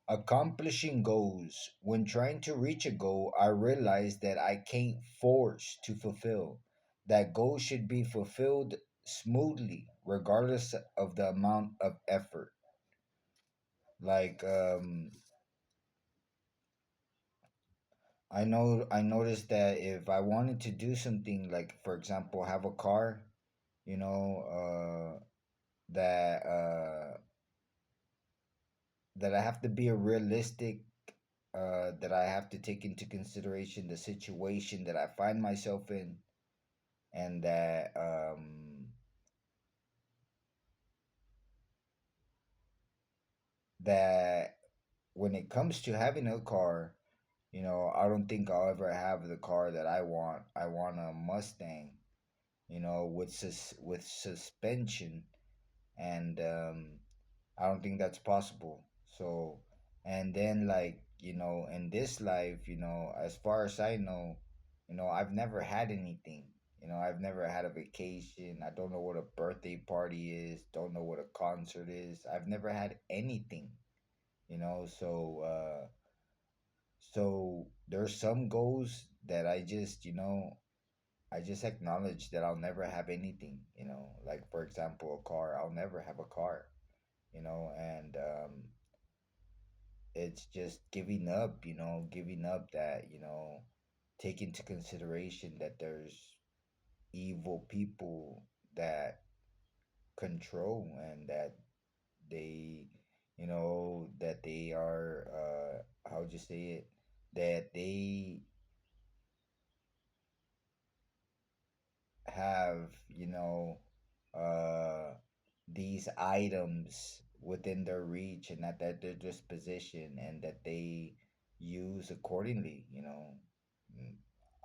Accomplishing goals. When trying to reach a goal, I realize that I can't force to fulfill. That goal should be fulfilled smoothly, regardless of the amount of effort. Like I noticed that if I wanted to do something, like for example, have a car, you know, that that I have to be a realistic, that I have to take into consideration the situation that I find myself in, and that when it comes to having a car, I don't think I'll ever have the car that I want. I want a Mustang, with with suspension, and I don't think that's possible. So, and then like, in this life, as far as I know, I've never had anything. I've never had a vacation. I don't know what a birthday party is. Don't know what a concert is. I've never had anything. So there's some goals that I just acknowledge that I'll never have anything. Like for example, a car. I'll never have a car. And it's just giving up that, take into consideration that there's evil people that control, and that they, that they are, how would you say it, that they have, uh, these items within their reach and at their disposition, and that they use accordingly. Mm,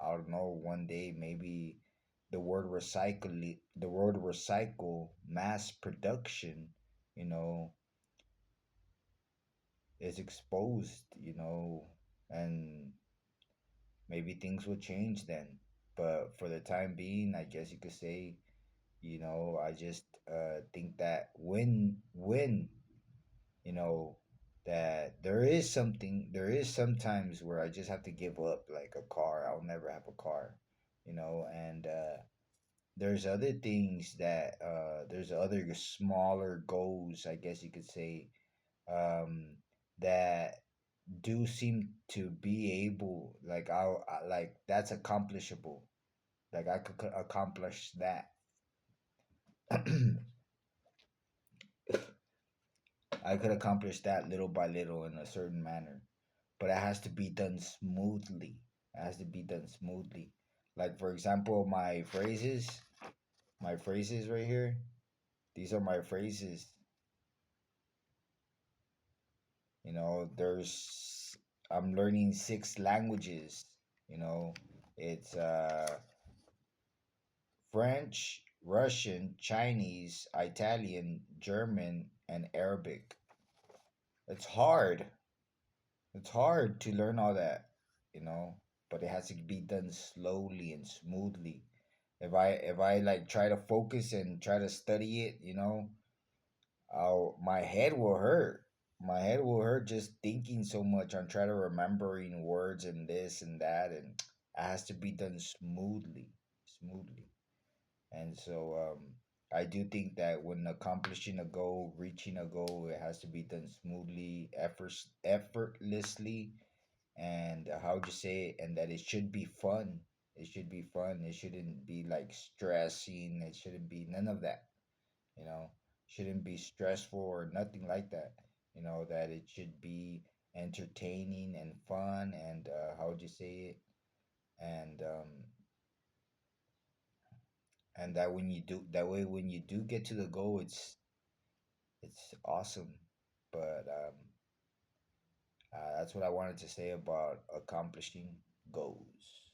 I don't know, one day maybe the word recycle, mass production, you know, is exposed, and maybe things will change then. But for the time being, I guess you could say, I just think that when you know that there is sometimes where I just have to give up, like a car. I'll never have a car, and there's other things that there's other smaller goals, I guess you could say, um that do seem to be able, like like that's accomplishable, like I could accomplish that. I could accomplish that little by little in a certain manner, but it has to be done smoothly. It has to be done smoothly. Like for example, my phrases right here. These are my phrases. There's I'm learning six languages. You know, it's French, Russian, Chinese, Italian, German, and Arabic. It's hard. It's hard to learn all that, you know, but it has to be done slowly and smoothly. If I like try to focus and try to study it, my head will hurt. My head will hurt just thinking so much on trying to remembering words and this and that, and it has to be done smoothly, smoothly. And so I do think that when accomplishing a goal, reaching a goal, it has to be done smoothly, effortlessly, and how would you say it, and that it should be fun. It should be fun. It shouldn't be like stressing. It shouldn't be none of that. You know, shouldn't be stressful or nothing like that. That it should be entertaining and fun, and how would you say it, and that when you do that way, when you do get to the goal, it's awesome. But that's what I wanted to say about accomplishing goals.